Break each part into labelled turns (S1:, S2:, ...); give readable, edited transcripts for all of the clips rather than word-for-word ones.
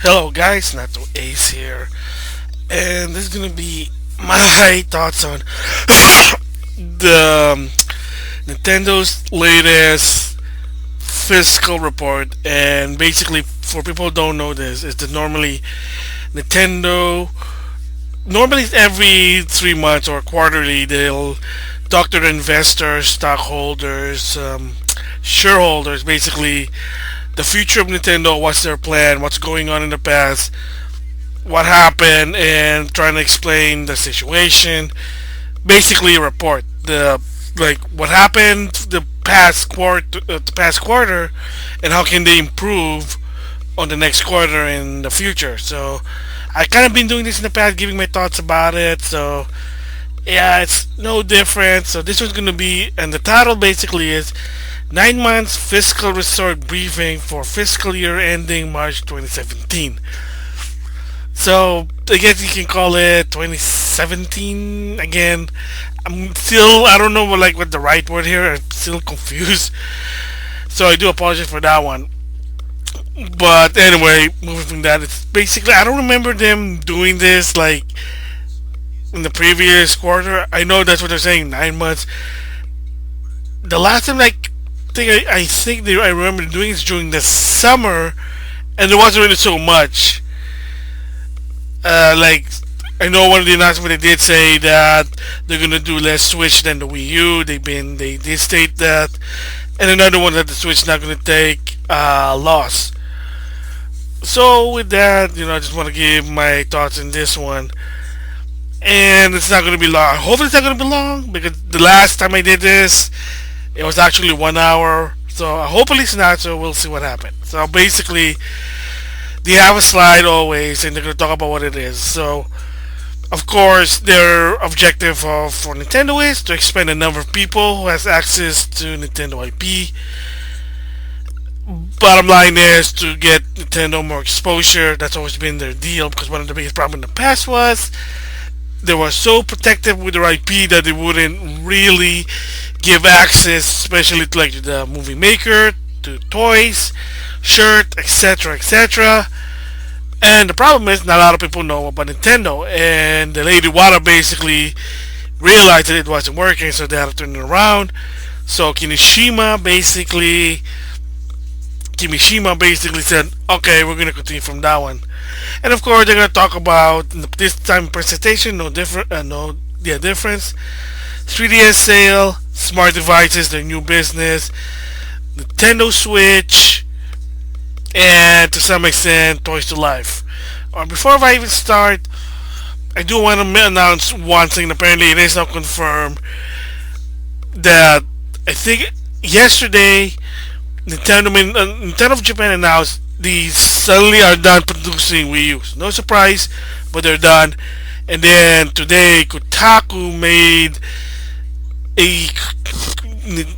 S1: Hello guys, NautoAce here, and this is gonna be my thoughts on the Nintendo's latest fiscal report. And basically, for people who don't know this, is that Nintendo normally every 3 months or quarterly they'll talk to the investors, stockholders, shareholders, basically the future of Nintendo, what's their plan, what's going on in the past, what happened, and trying to explain the situation. Basically, a report the like what happened the past quarter, and how can they improve on the next quarter in the future. So I kind of been doing this in the past, giving my thoughts about it. So yeah, it's no different. So this one's gonna be, and the title basically is 9 months fiscal resort briefing for fiscal year ending March 2017. So I guess you can call it 2017 again. I don't know what the right word here. I'm still confused. So I do apologize for that one. But anyway, moving from that, it's basically I don't remember them doing this like in the previous quarter. I know that's what they're saying, 9 months. The last time I think I remember doing this during the summer, and there wasn't really so much. Like I know one of the announcements they did say that they're gonna do less Switch than the Wii U. They did state that, and another one that the Switch not gonna take loss. So with that, I just want to give my thoughts in this one, and it's not gonna be long. Hopefully, it's not gonna be long because the last time I did this, it was actually 1 hour. So hopefully it's not. So we'll see what happens. So basically, they have a slide always, and they're gonna talk about what it is. So of course, their objective for Nintendo is to expand the number of people who has access to Nintendo IP. Bottom line is to get Nintendo more exposure. That's always been their deal, because one of the biggest problems in the past was they were so protective with their IP that they wouldn't really give access, especially to like the movie maker, to toys, shirt, etc., etc. And the problem is, not a lot of people know about Nintendo. And the Lady Wada basically realized that it wasn't working, so they had to turn it around. So Kimishima basically said, "Okay, we're gonna continue from that one." And of course, they're gonna talk about this time presentation. No different, no difference. 3DS sale, smart devices, their new business, Nintendo Switch, and to some extent, Toys to Life. Before I even start, I do want to announce one thing. Apparently, it is now confirmed that I think yesterday Nintendo of Japan announced these suddenly are done producing Wii U's. No surprise, but they're done. And then today, a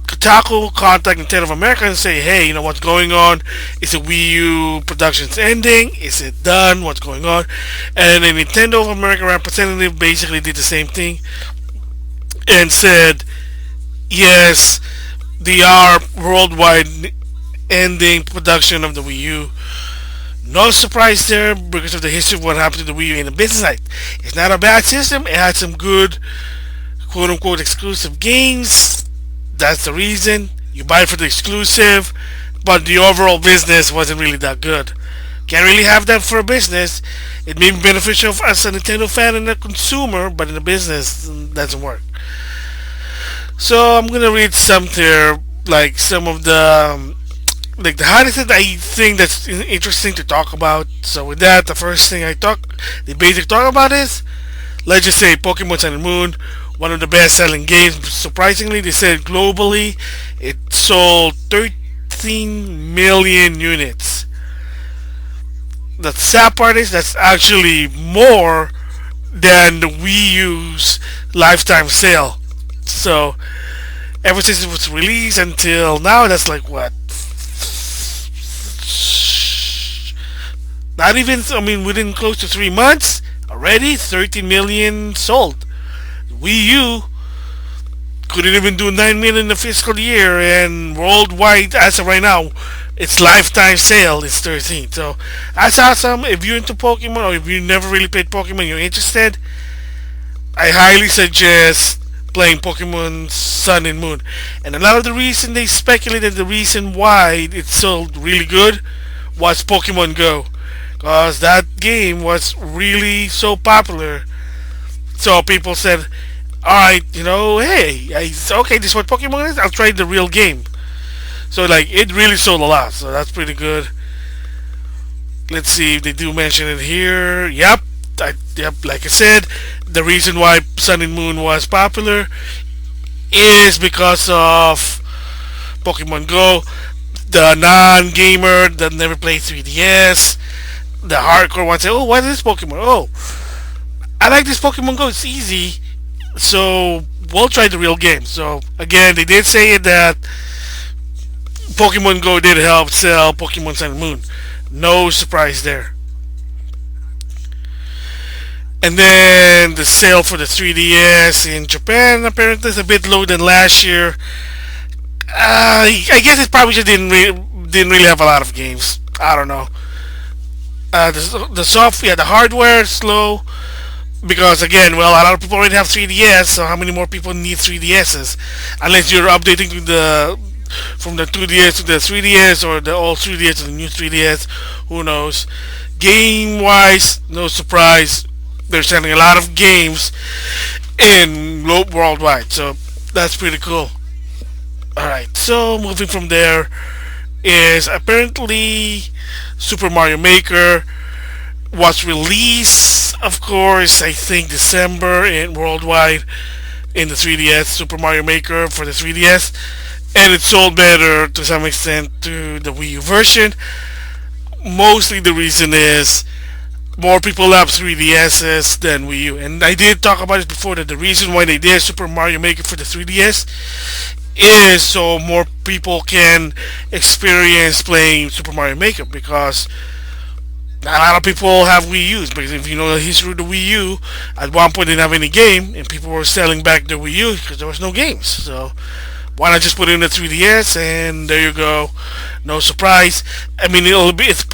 S1: Kotaku contact Nintendo of America and say, "Hey, you know what's going on? Is the Wii U production's ending? Is it done? What's going on?" And a Nintendo of America representative basically did the same thing and said, "Yes, they are worldwide ending production of the Wii U." No surprise there because of the history of what happened to the Wii U in the business side. It's not a bad system. It had some good quote unquote exclusive games. That's the reason you buy it for the exclusive, but the overall business wasn't really that good. Can't really have that for a business. It may be beneficial for us, a Nintendo fan and a consumer, but in the business, it doesn't work. So I'm gonna read some here, like some of the highlights that I think that's interesting to talk about. So with that, the first thing the basic talk about is, let's just say Pokemon Sun and Moon, one of the best-selling games. Surprisingly, they said globally it sold 13 million units. The sad part is that's actually more than the Wii U's lifetime sale. So ever since it was released until now, that's like what? Not even, I mean, within close to 3 months, already 13 million sold. Wii U couldn't even do 9 million in the fiscal year, and worldwide, as of right now, its lifetime sale is 13. So that's awesome. If you're into Pokemon or if you never really played Pokemon, you're interested, I highly suggest playing Pokemon Sun and Moon. And a lot of the reason they speculated the reason why it sold really good was Pokemon Go. Because that game was really so popular. So people said, alright, hey, okay, this is what Pokemon is. I'll try the real game. So like it really sold a lot. So that's pretty good. Let's see if they do mention it here. Yep. Yep, like I said, the reason why Sun and Moon was popular is because of Pokemon Go. The non-gamer that never played 3DS, the hardcore ones say, "Oh, what is this Pokemon? Oh, I like this Pokemon Go. It's easy, so we'll try the real game." So again, they did say that Pokemon Go did help sell Pokemon Sun and Moon. No surprise there. And then the sale for the 3DS in Japan apparently is a bit lower than last year. I guess it probably just didn't really have a lot of games. I don't know. The software, yeah, the hardware is slow because again, well, a lot of people already have 3DS. So how many more people need 3DSs? Unless you're updating to the from the 2DS to the 3DS or the old 3DS to the new 3DS. Who knows? Game wise, no surprise. They're selling a lot of games in worldwide, so that's pretty cool. Alright, so moving from there is apparently Super Mario Maker was released, of course, I think December in worldwide in the 3DS, Super Mario Maker for the 3DS, and it sold better to some extent to the Wii U version. Mostly the reason is more people have 3DSs than Wii U. And I did talk about it before that the reason why they did Super Mario Maker for the 3DS is so more people can experience playing Super Mario Maker because a lot of people have Wii U's. Because if you know the history of the Wii U, at one point they didn't have any game and people were selling back the Wii U because there was no games. So why not just put it in the 3DS and there you go. No surprise. I mean, it's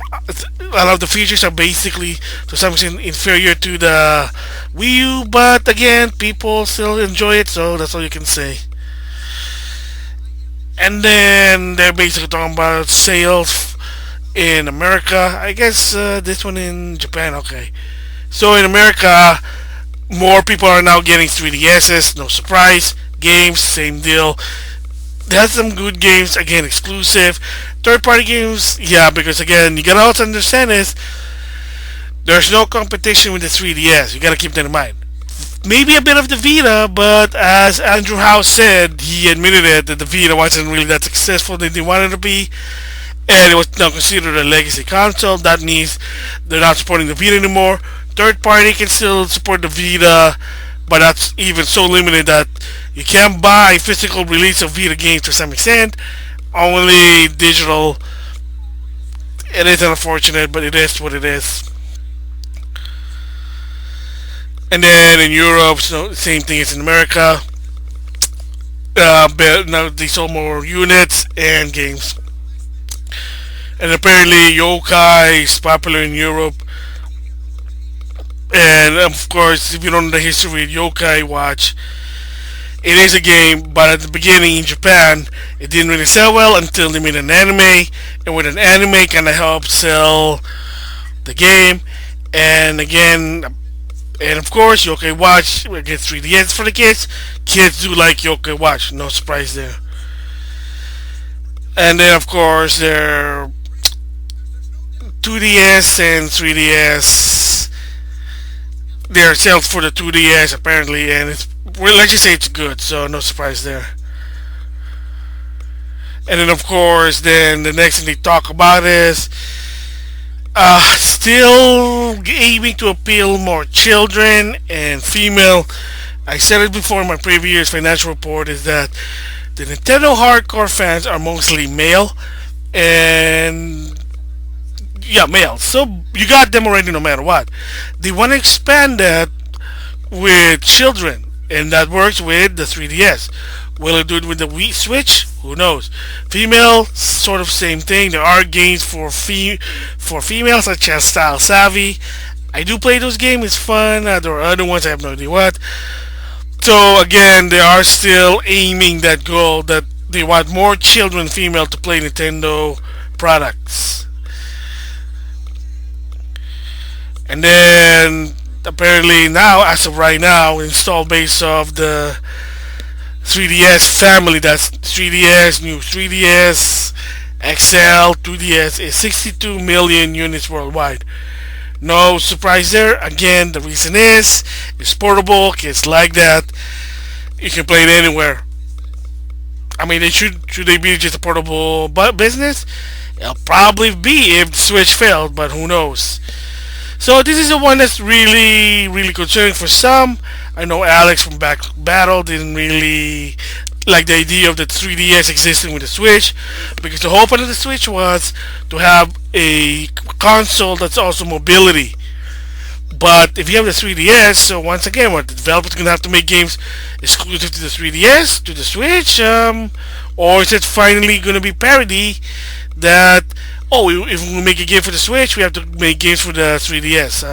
S1: a lot of the features are basically to some extent inferior to the Wii U, but again, people still enjoy it, so that's all you can say. And then they're basically talking about sales in America. I guess this one in Japan. Okay, so in America, more people are now getting 3DSs. No surprise. Games, same deal. They have some good games, again, exclusive. Third party games, yeah, because again, you gotta also understand is there's no competition with the 3DS. You gotta keep that in mind. Maybe a bit of the Vita, but as Andrew House said, he admitted it that the Vita wasn't really that successful that they wanted to be, and it was now considered a legacy console. That means they're not supporting the Vita anymore. Third party can still support the Vita, but that's even so limited that you can't buy physical release of Vita games to some extent. Only digital. It is unfortunate, but it is what it is. And then in Europe, so same thing as in America. But now they sold more units and games. And apparently, Yokai is popular in Europe. And of course, if you don't know the history of Yokai Watch, it is a game, but at the beginning in Japan, it didn't really sell well until they made an anime, and with an anime, kind of helped sell the game. And again, and of course, Yokai Watch gets 3DS for the kids. Kids do like Yokai Watch, no surprise there. And then, of course, their 2DS and 3DS. Their sales for the 2DS apparently, and it's well, let's just say it's good, so no surprise there. And then, of course, then the next thing they talk about is still aiming to appeal more children and female. I said it before in my previous financial report is that the Nintendo hardcore fans are mostly male, and yeah, male. So you got them already no matter what. They want to expand that with children, and that works with the 3DS. Will it do it with the Wii Switch? Who knows? Female, sort of same thing. There are games for for females such as Style Savvy. I do play those games. It's fun. There are other ones I have no idea what. So again, they are still aiming that goal that they want more children, female, to play Nintendo products. And then apparently now, as of right now, install base of the 3DS family, that's 3DS, new 3DS, XL, 2DS, is 62 million units worldwide. No surprise there. Again, the reason is it's portable. Kids like that. You can play it anywhere. I mean, should they be just a portable business? It'll probably be if the Switch failed, but who knows? So this is the one that's really concerning for some. I know Alex from Back Battle didn't really like the idea of the 3DS existing with the Switch, because the whole point of the Switch was to have a console that's also mobility. But if you have the 3DS, so once again, what the developers gonna have to make games exclusive to the 3DS, to the Switch, or is it finally gonna be parity that if we make a game for the Switch, we have to make games for the 3DS?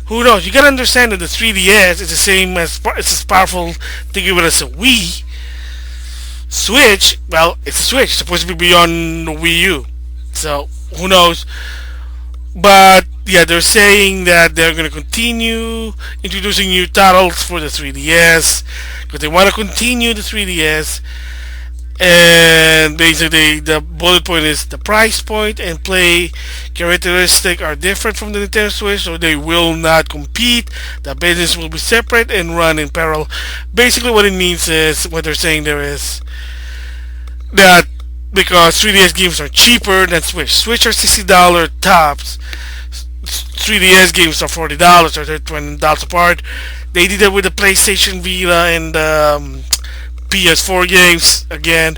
S1: Who knows? You gotta understand that the 3DS is the same it's as powerful. Think of it as a Wii. Switch, well, it's a Switch. It's supposed to be beyond the Wii U. So who knows? But yeah, they're saying that they're going to continue introducing new titles for the 3DS because they want to continue the 3DS. And basically, the bullet point is the price point and play characteristic are different from the Nintendo Switch, so they will not compete. The business will be separate and run in parallel. Basically, what it means is what they're saying there is that because 3DS games are cheaper than Switch. Switch are $60 tops. 3DS games are $40 or they're $20 apart. They did it with the PlayStation Vita and PS4 games again.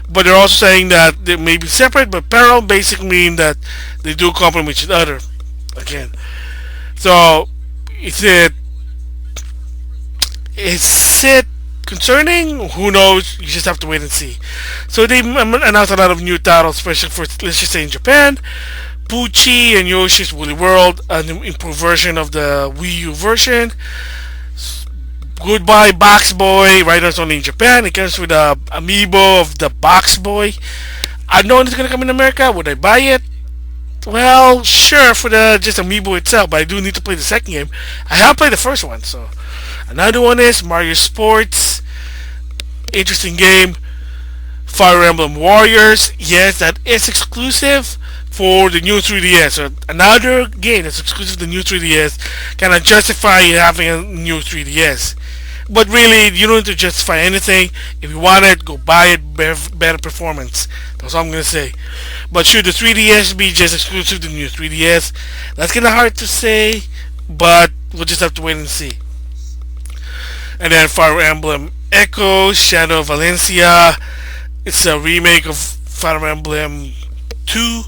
S1: But they're also saying that they may be separate, but parallel basically mean that they do complement each other again. So is it concerning? Who knows? You just have to wait and see. So they announced a lot of new titles, especially for, let's just say, in Japan. Poochie and Yoshi's Woolly World, an improved version of the Wii U version. Goodbye Box Boy, right now it's only in Japan. It comes with a amiibo of the Box Boy. I know it's gonna come in America. Would I buy it? Well, sure, for the just amiibo itself, but I do need to play the second game. I have played the first one, so. Another one is Mario Sports. Interesting game. Fire Emblem Warriors. Yes, that is exclusive for the new 3DS. So another game that's exclusive to the new 3DS kind of justify having a new 3DS. But really, you don't need to justify anything. If you want it, go buy it. Better performance. That's all I'm going to say. But should the 3DS be just exclusive to the new 3DS? That's kind of hard to say, but we'll just have to wait and see. And then Fire Emblem Echoes, Shadow of Valencia. It's a remake of Fire Emblem 2.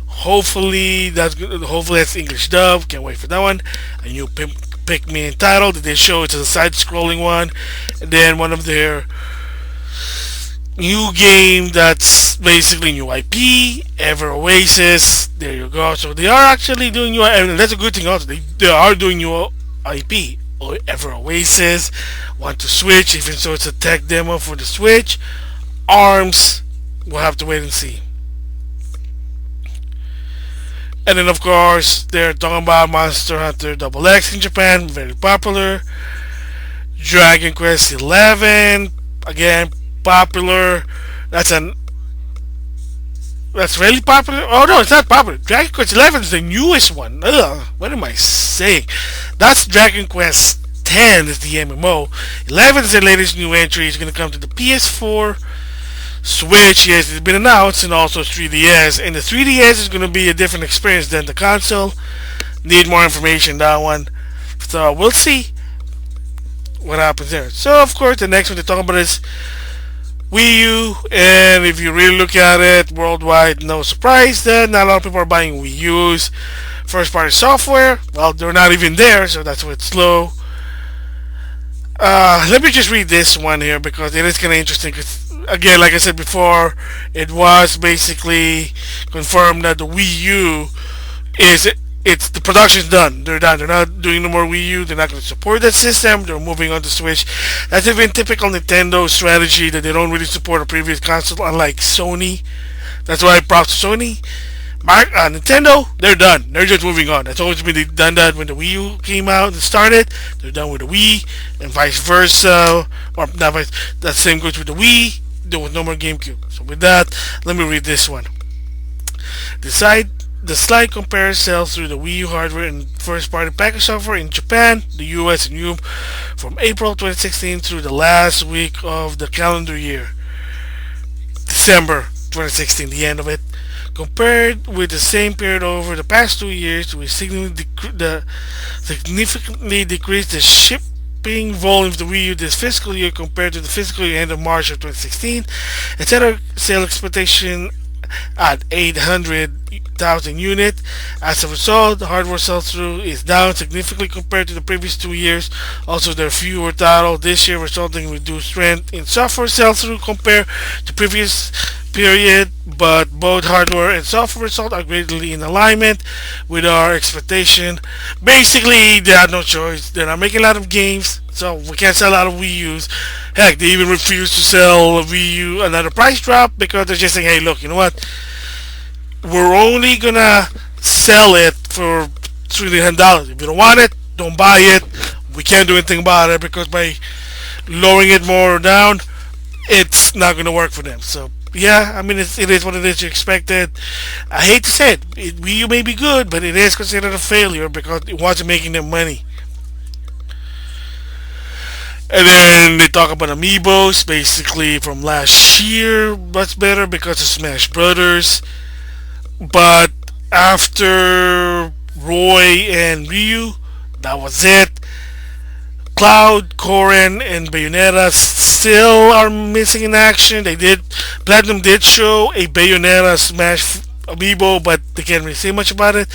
S1: Hopefully that's good. Hopefully that's English dub. Can't wait for that one. A new Pikmin title that they show. It's a side-scrolling one. And then one of their new game that's basically new IP, Ever Oasis. There you go. So they are actually doing new, and that's a good thing also. They are doing new IP. Ever Oasis. Want to Switch, even so it's a tech demo for the Switch. ARMS. We'll have to wait and see. And then of course they're talking about Monster Hunter XX in Japan, very popular. Dragon Quest 11, again popular. That's really popular. Oh no, it's not popular. Dragon Quest 11 is the newest one. Ugh, what am I saying? That's Dragon Quest 10 is the MMO. 11 is the latest new entry. It's going to come to the PS4, Switch. Yes, it's been announced, and also 3DS. And the 3DS is going to be a different experience than the console. Need more information on that one. So we'll see what happens there. So of course the next one they're talking about is Wii U, and if you really look at it worldwide, no surprise that not a lot of people are buying Wii U's. First party software, well, they're not even there, so that's why it's slow. Let me just read this one here because it is kind of interesting. Cause again, like I said before, it was basically confirmed that the Wii U is it's the production's done. They're done. They're not doing no more Wii U. They're not going to support that system. They're moving on to Switch. That's even typical Nintendo strategy that they don't really support a previous console, unlike Sony. That's why props to Sony. Nintendo, they're done. They're just moving on. That's always been they've done that when the Wii U came out and started. They're done with the Wii, and vice versa. Or not vice. That same goes with the Wii. There was no more GameCube. So with that, let me read this one. The slide compares sales through the Wii U hardware and first-party package software in Japan, the US, and Europe from April 2016 through the last week of the calendar year, December 2016, the end of it. Compared with the same period over the past 2 years, we significantly decreased the shipping volume of the Wii U this fiscal year compared to the fiscal year end of March of 2016. It set our sale expectation at 800,000 units. As a result, the hardware sell-through is down significantly compared to the previous 2 years. Also, there are fewer titles this year, resulting in reduced strength in software sell-through compared to previous period, but both hardware and software results are greatly in alignment with our expectation. Basically, they had no choice. They're not making a lot of games, so we can't sell a lot of Wii U's. Heck, they even refuse to sell a Wii U another price drop because they're just saying, hey, look, you know what? We're only gonna sell it for $300. If you don't want it, don't buy it. We can't do anything about it because by lowering it more down, it's not gonna work for them. So yeah, I mean, it is what it is. You expected. I hate to say it, Wii U may be good, but it is considered a failure because it wasn't making them money. And then they talk about amiibos, basically from last year. That's better because of Smash Brothers. But after Roy and Ryu, that was it. Cloud, Koren, and Bayonetta still are missing in action. Platinum did show a Bayonetta Smash amiibo, but they can't really say much about it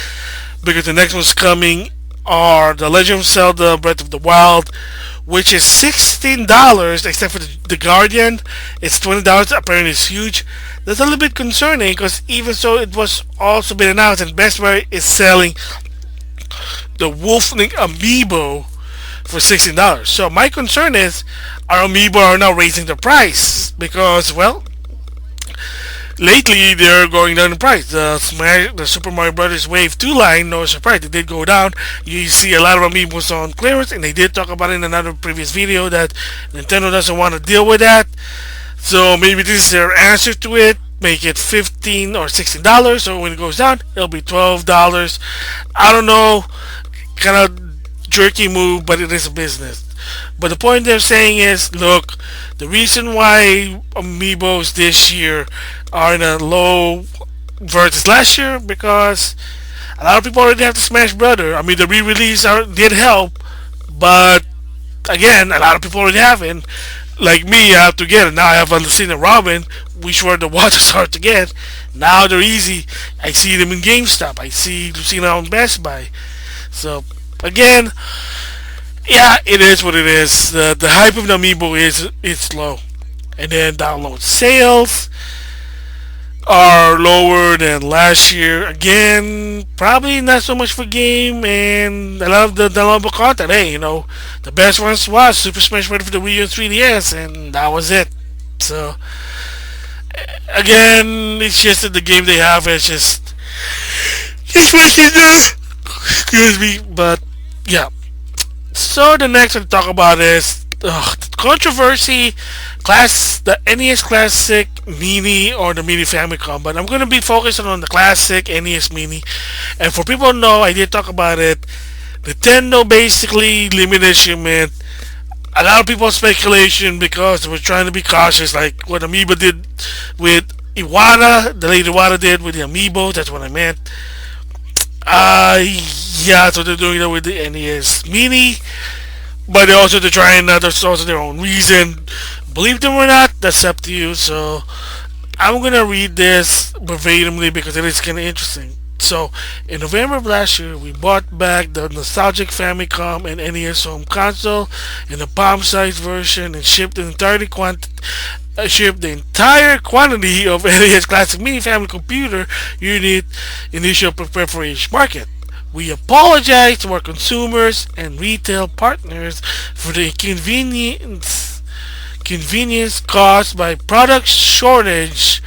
S1: because the next one's coming are The Legend of Zelda Breath of the Wild, which is $16, except for the Guardian. It's $20. Apparently, it's huge. That's a little bit concerning because even so, it was also been announced, and Best Buy is selling the Wolfling amiibo for $16. So my concern is our amiibo are now raising the price because, well, lately they're going down in price. The Super Mario Brothers Wave 2 line, no surprise, they did go down. You see a lot of amiibos on clearance, and they did talk about it in another previous video that Nintendo doesn't want to deal with that. So maybe this is their answer to it. Make it $15 or $16. So when it goes down, it'll be $12. I don't know, kind of jerky move, but it is a business. But the point they're saying is, look, the reason why amiibos this year are in a low versus last year because a lot of people already have the Smash Brother. I mean, the re-release did help, but again, a lot of people already have it. Like me, I have to get it. Now I have a Lucina Robin, which were the waters hard to get. Now they're easy. I see them in GameStop. I see Lucina on Best Buy. So again, yeah, it is what it is. The hype of the amiibo is low, and then download sales are lower than last year. Again, probably not so much for game and a lot of the downloadable content. Hey, the best ones was Super Smash Bros. For the Wii U and 3DS, and that was it. So again, it's just that the game they have is just making excuse me, but yeah. So the next one to talk about is the controversy, the NES Classic Mini or the Mini Famicom. But I'm going to be focusing on the Classic NES Mini. And for people who know, I did talk about it. Nintendo basically limited shipment. A lot of people speculation because they were trying to be cautious, like what Amiibo did with Iwata, the late Iwata did with the Amiibo. That's what I meant. Yeah, so they're doing that with the NES Mini, but they're trying that. There's also their own reason. Believe them or not, that's up to you. So I'm gonna read this verbatimly because it is kind of interesting. So in November of last year, we bought back the nostalgic Famicom and NES home console in a palm-sized version and shipped an ship the entire quantity of NAS Classic Mini Family Computer unit initial prepared for each market. We apologize to our consumers and retail partners for the inconvenience caused by product shortage.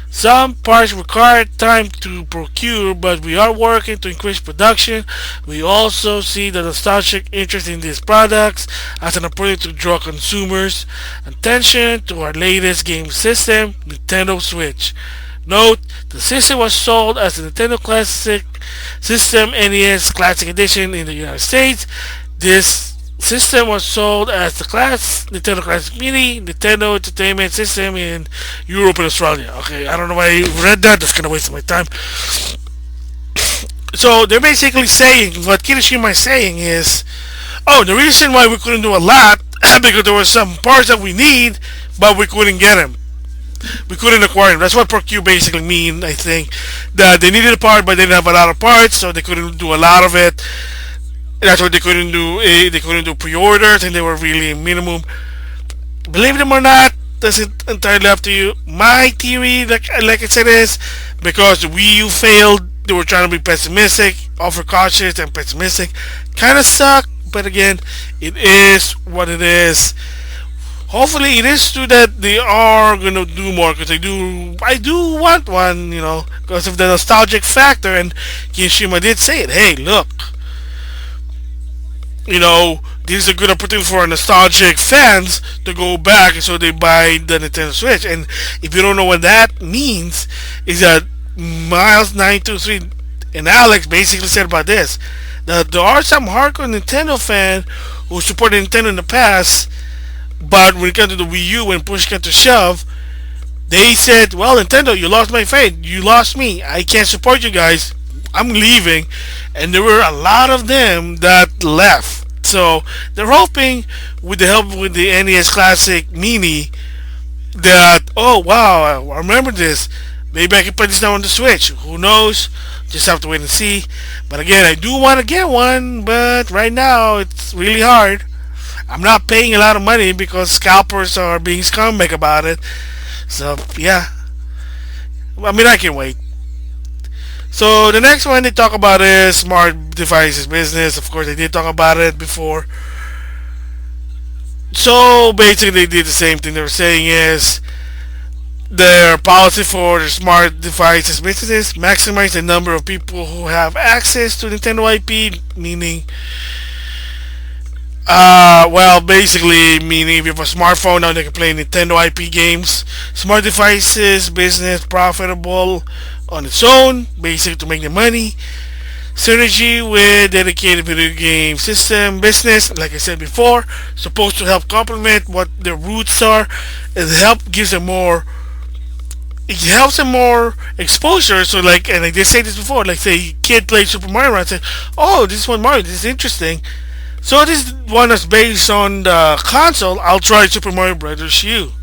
S1: Some parts require time to procure, but we are working to increase production. We also see the nostalgic interest in these products as an opportunity to draw consumers' attention to our latest game system, Nintendo Switch. Note, the system was sold as a Nintendo Classic System NES Classic Edition in the United States. This system was sold as the Nintendo Classic Mini Nintendo Entertainment System in Europe and Australia. Okay, I don't know why I read that. That's gonna waste my time. So they're basically saying what Kimishima is saying is, oh, the reason why we couldn't do a lot because there were some parts that we need, but we couldn't get them. We couldn't acquire them. That's what procure basically mean. I think that they needed a part, but they didn't have a lot of parts, so they couldn't do a lot of it. That's why they couldn't do. They couldn't do pre-orders, and they were really minimum. Believe them or not, that's entirely up to you. My theory, like I said, is because the Wii U failed. They were trying to be pessimistic, overcautious, and pessimistic. Kind of suck, but again, it is what it is. Hopefully, it is true that they are gonna do more because I do want one, because of the nostalgic factor. And Kimishima did say it. Hey, look, this is a good opportunity for nostalgic fans to go back, and so they buy the Nintendo Switch. And if you don't know what that means, is that Miles923 and Alex basically said about this that there are some hardcore Nintendo fans who supported Nintendo in the past, but when it comes to the Wii U, when push came to shove, they said, "Well, Nintendo, you lost my faith. You lost me. I can't support you guys. I'm leaving." And there were a lot of them that left. So they're hoping, with the help with the NES Classic Mini, that, oh wow, I remember this. Maybe I can play this now on the Switch. Who knows? Just have to wait and see. But again, I do want to get one, but right now it's really hard. I'm not paying a lot of money because scalpers are being scumbag about it. So yeah, I mean, I can wait. So the next one they talk about is smart devices business. Of course, they did talk about it before. So basically, they did the same thing. They were saying is their policy for the smart devices businesses maximize the number of people who have access to Nintendo IP, meaning well, basically, meaning if you have a smartphone now, they can play Nintendo IP games. Smart devices, business, profitable on its own, basically to make the money. Synergy with dedicated video game system business, like I said before, supposed to help complement what their roots are. It helps them more exposure. So like, and I did say this before, like say kid plays Super Mario and say, oh, this is one Mario, this is interesting. So this one is based on the console. I'll try Super Mario Brothers U.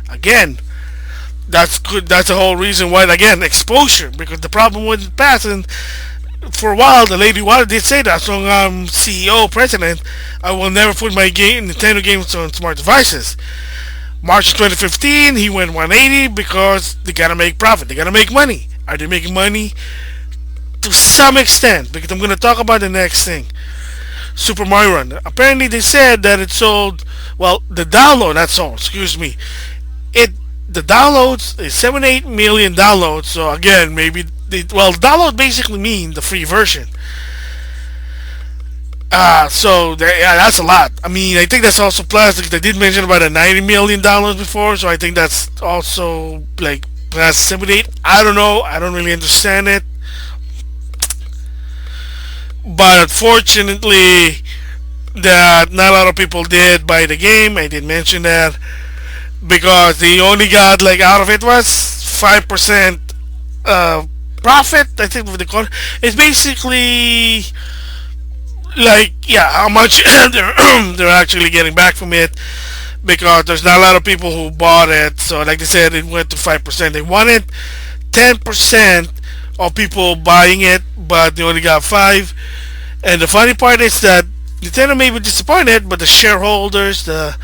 S1: Again, that's good. That's the whole reason why. Again, exposure. Because the problem with the past, and for a while, the lady Water did say that. As long as I'm CEO, president, I will never put my Nintendo games on smart devices. March 2015, he went 180 because they gotta make profit. They gotta make money. Are they making money? To some extent, because I'm gonna talk about the next thing. Super Mario Run. Apparently, they said that it sold. Well, the download. That's all. Excuse me. The downloads is 78 million downloads. So again, maybe download basically mean the free version. Yeah, that's a lot. I mean, I think that's also plus. They did mention about a 90 million downloads before, so I think that's also like plus 78. I don't know. I don't really understand it. But unfortunately, that not a lot of people did buy the game. I did mention that because they only got like out of it was 5% profit. I think what they call it. It's basically like how much they're actually getting back from it because there's not a lot of people who bought it. So like they said, it went to 5%. They wanted 10% of people buying it, but they only got 5. And the funny part is that Nintendo may be disappointed, but the shareholders, the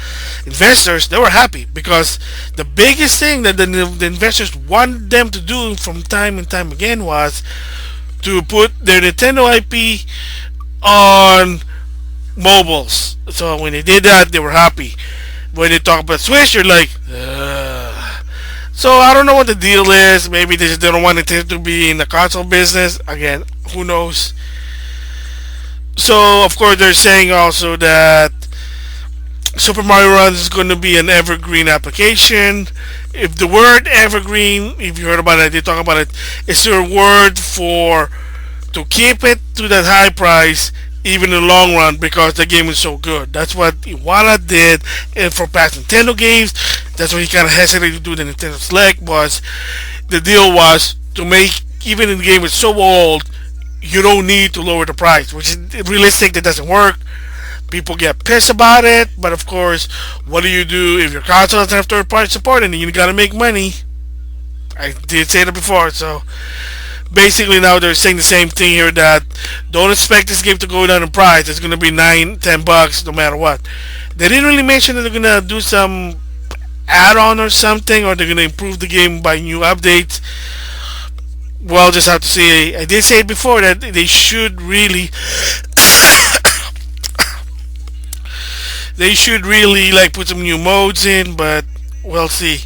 S1: investors, they were happy because the biggest thing that the investors want them to do from time and time again was to put their Nintendo IP on mobiles. So when they did that, they were happy. When they talk about Switch, you're like, ugh. So I don't know what the deal is. Maybe they just don't want Nintendo to be in the console business. Again, who knows? So of course they're saying also that Super Mario Run is going to be an evergreen application. If the word evergreen, if you heard about it, they talk about it, it's their word for to keep it to that high price even in the long run because the game is so good. That's what Iwata did and for past Nintendo games. That's why he kind of hesitated to do the Nintendo Select was the deal was to make even in the game is so old you don't need to lower the price, which is realistic. That doesn't work. People get pissed about it, but of course, what do you do if your console doesn't have third-party support and you gotta make money? I did say that before, so basically now they're saying the same thing here that don't expect this game to go down in price. It's gonna be $9, $10 no matter what. They didn't really mention that they're gonna do some add-on or something, or they're gonna improve the game by new updates. Well, just have to say, I did say it before that they should really they should really like put some new modes in, but we'll see.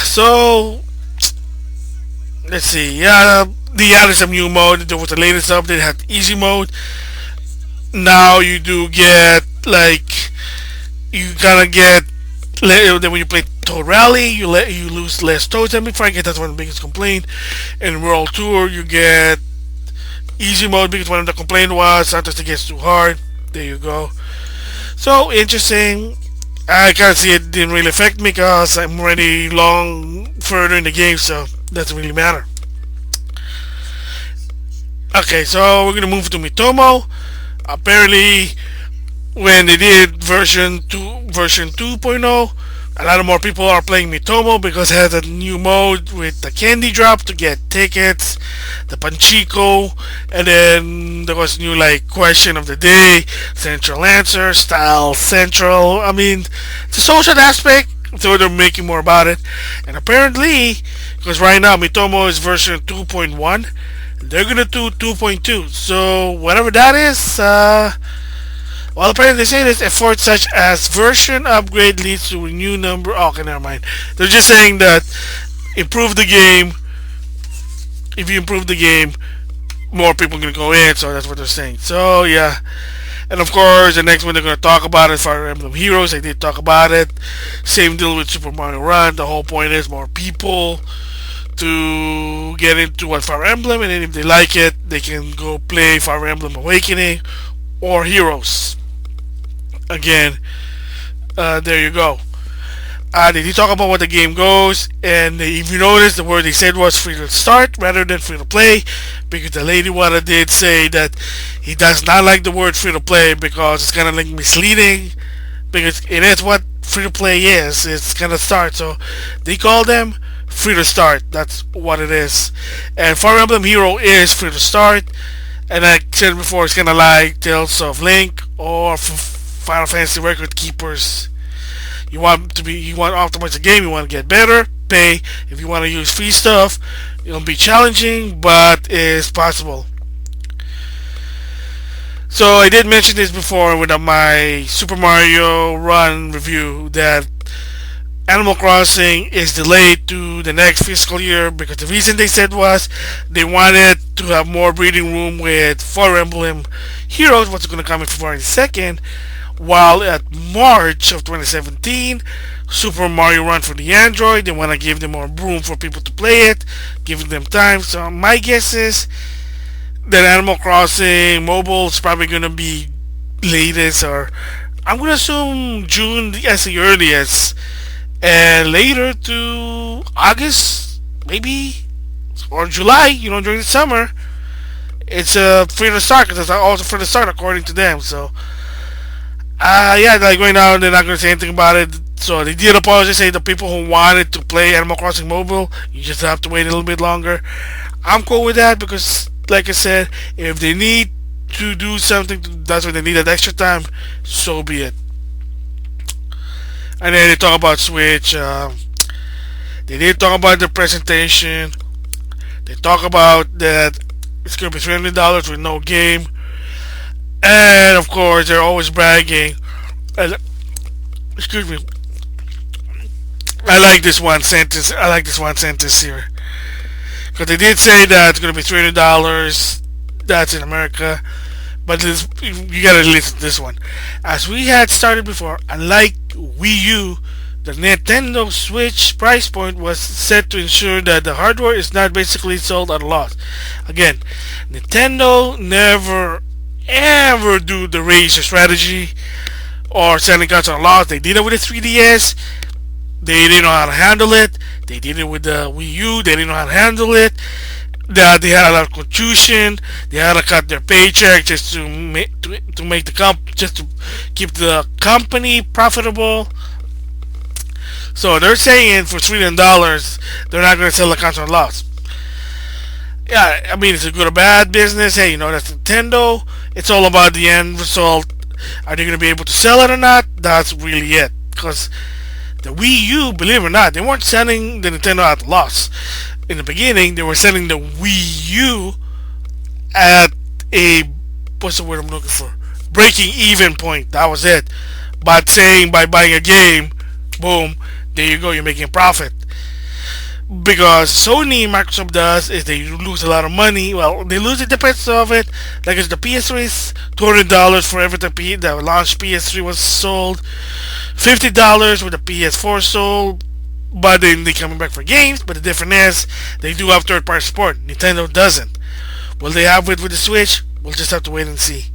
S1: So let's see. Yeah, they added some new mode. There was the latest update. It had easy mode. Now you do get like you gotta get then when you play Toad Rally, you lose less toads than before. I guess that's one of the biggest complaint. In World Tour, you get easy mode because one of the complaint was sometimes it gets too hard. There you go. So interesting. I can't see it didn't really affect me because I'm already long further in the game, so it doesn't really matter. Okay, so we're gonna move to Mitomo. Apparently, when they did version 2.0, a lot of more people are playing Mitomo because it has a new mode with the candy drop to get tickets, the Panchico, and then there was new like question of the day, central answer, style central. I mean, the social aspect, so they're making more about it. And apparently, because right now Mitomo is version 2.1, they're gonna do 2.2. So whatever that is, well, apparently they say this effort such as version upgrade leads to a new number. Oh, okay, never mind. They're just saying that improve the game. If you improve the game, more people are gonna go in. So that's what they're saying. So yeah, and of course the next one they're gonna talk about is Fire Emblem Heroes. They did talk about it. Same deal with Super Mario Run. The whole point is more people to get into what Fire Emblem, and then if they like it, they can go play Fire Emblem Awakening or Heroes. Again, there you go. They did talk about what the game goes, and if you notice, the word they said was free to start rather than free to play, because the lady Wada did say that he does not like the word free to play because it's kind of like misleading, because it is what free to play is. It's kind of start, so they call them free to start. That's what it is. And Fire Emblem Hero is free to start, and like I said before, it's kind of like Tales of Link or Final Fantasy Record Keepers. You want to optimize the game. You want to get better. Pay. If you want to use free stuff, it'll be challenging, but it's possible. So I did mention this before with my Super Mario Run review that Animal Crossing is delayed to the next fiscal year because the reason they said was they wanted to have more breathing room with Fire Emblem Heroes, what's going to come in February 2nd, while at March of 2017, Super Mario Run for the Android, they want to give them more room for people to play it, giving them time. So my guess is that Animal Crossing Mobile is probably going to be latest, or I'm going to assume June as the earliest, and later to August, maybe, or July, during the summer. It's free to start because it's also free to start according to them. So, yeah, like right now they're not going to say anything about it. So they did apologize, say the people who wanted to play Animal Crossing Mobile, you just have to wait a little bit longer. I'm cool with that because, like I said, if they need to do something. That's when they need that extra time. So be it. And then they talk about Switch. They did talk about the presentation. They talk about that it's gonna be $300 with no game, and of course they're always bragging. And, excuse me. I like this one sentence. I like this one sentence here because they did say that it's gonna be $300. That's in America, but you gotta listen to this one. As we had started before, unlike Wii U, the Nintendo Switch price point was set to ensure that the hardware is not basically sold at a loss. Again, Nintendo never ever do the razor strategy or selling cards at a loss. They did it with the 3DS. They didn't know how to handle it. They did it with the Wii U. They didn't know how to handle it. That they had a lot of confusion. They had to cut their paycheck just to make the just to keep the company profitable. So they're saying for $300 they're not going to sell the console at a loss. Yeah, I mean it's a good or bad business. Hey, that's Nintendo. It's all about the end result. Are they going to be able to sell it or not? That's really it. Because the Wii U, believe it or not, they weren't selling the Nintendo at a loss. In the beginning, they were selling the Wii U at a, what's the word I'm looking for? Breaking even point. That was it. But saying by buying a game, boom, there you go, you're making a profit. Because Sony and Microsoft does is they lose a lot of money. Well, they lose it depends of it. Like it's the PS3 is $200 for every time the launch PS3 was sold. $50 with the PS4 sold. But then they coming back for games. But the difference is they do have third-party support. Nintendo doesn't. Will they have it with the Switch? We'll just have to wait and see.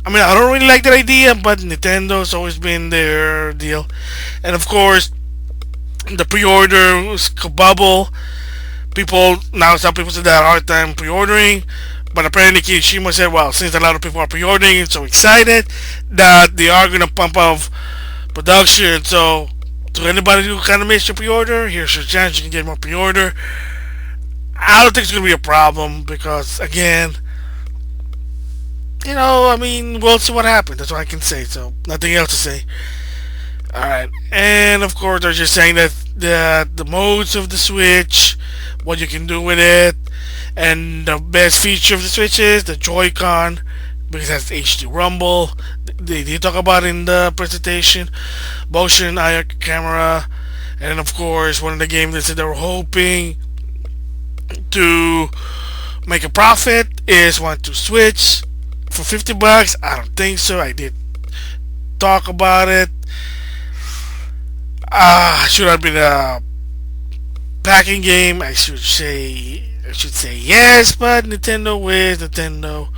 S1: I mean, I don't really like that idea, but Nintendo's always been their deal. And of course, the pre-order was kabubble. Some people said they had a hard time pre-ordering. But apparently Kimishima said, well, since a lot of people are pre-ordering and so excited that they are going to pump up production. So to anybody who kind of missed your pre-order, here's your chance. You can get more pre-order. I don't think it's going to be a problem because, again, we'll see what happens. That's what I can say. So nothing else to say. Alright. And of course, they're just saying that the modes of the Switch, what you can do with it, and the best feature of the Switch is the Joy-Con because it has HD rumble. They did talk about it in the presentation. Motion IR camera. And of course, one of the games they said they were hoping to make a profit is one to Switch for $50. I don't think so. I did talk about it. Should have been a packing game. I should say yes, but Nintendo is Nintendo.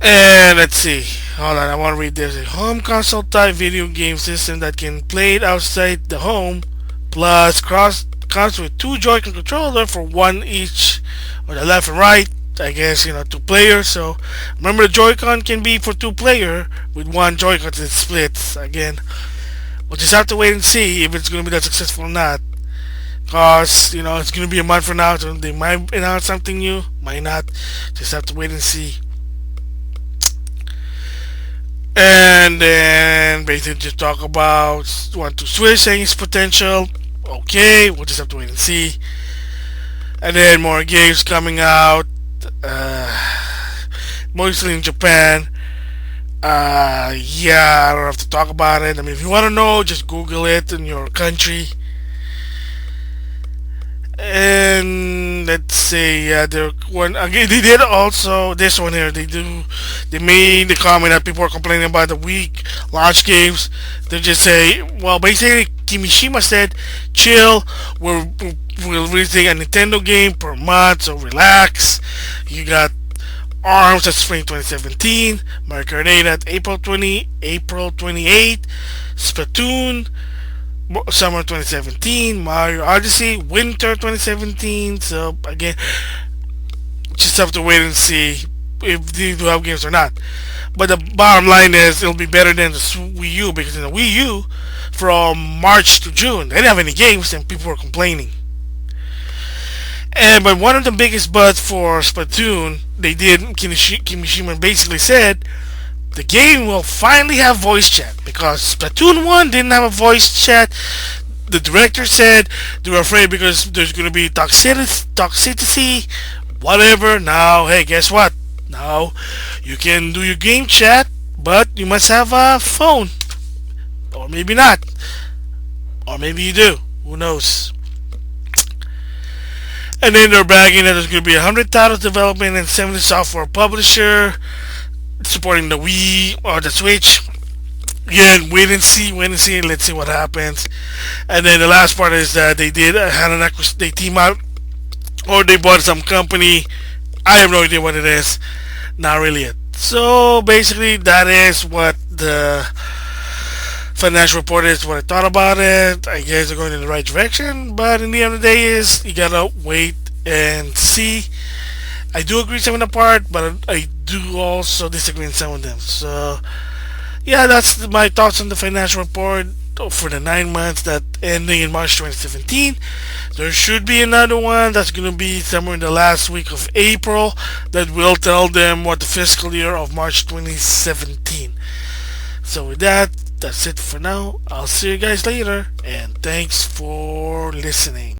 S1: And let's see. Hold on, I want to read this. A home console type video game system that can play it outside the home, plus comes with two Joy-Con controller for one each, or the left and right. I guess 2 players. So remember, the Joy-Con can be for 2 player with one Joy-Con. It splits again. We'll just have to wait and see if it's going to be that successful or not. Cause it's going to be a month from now, so they might announce something new, might not. Just have to wait and see. And then basically just talk about want to Switch saying its potential. Okay, we'll just have to wait and see. And then more games coming out, mostly in Japan. I don't have to talk about it. I mean, if you want to know, just Google it in your country. And let's say, they did also this one here. They made the comment that people are complaining about the weak launch games. They just say, well, basically, Kimishima said, chill. We're releasing a Nintendo game per month, so relax. You got ARMS at Spring 2017, Mario Kart 8 at April 28, Splatoon Summer 2017, Mario Odyssey Winter 2017. So again, just have to wait and see if these do have games or not. But the bottom line is it'll be better than the Wii U, because in the Wii U from March to June they didn't have any games and people were complaining. But one of the biggest buts for Splatoon, they did. Kimishima basically said the game will finally have voice chat because Splatoon 1 didn't have a voice chat. The director said they were afraid because there's going to be toxicity, whatever. Now, hey, guess what? Now you can do your game chat, but you must have a phone, or maybe not, or maybe you do. Who knows? And then they're bragging that there's going to be 100 titles development and 70 software publisher supporting the Wii or the Switch. Again, wait and see, let's see what happens. And then the last part is that they did had an they team out or they bought some company. I have no idea what it is. Not really it. So basically, that is what the financial report is. What I thought about it. I guess they're going in the right direction, but in the end of the day, is you gotta wait and see. I do agree some of the part, but I do also disagree in some of them. So yeah, that's my thoughts on the financial report for the 9 months that ending in March 2017. There should be another one that's going to be somewhere in the last week of April that will tell them what the fiscal year of March 2017. So with that, that's it for now. I'll see you guys later, and thanks for listening.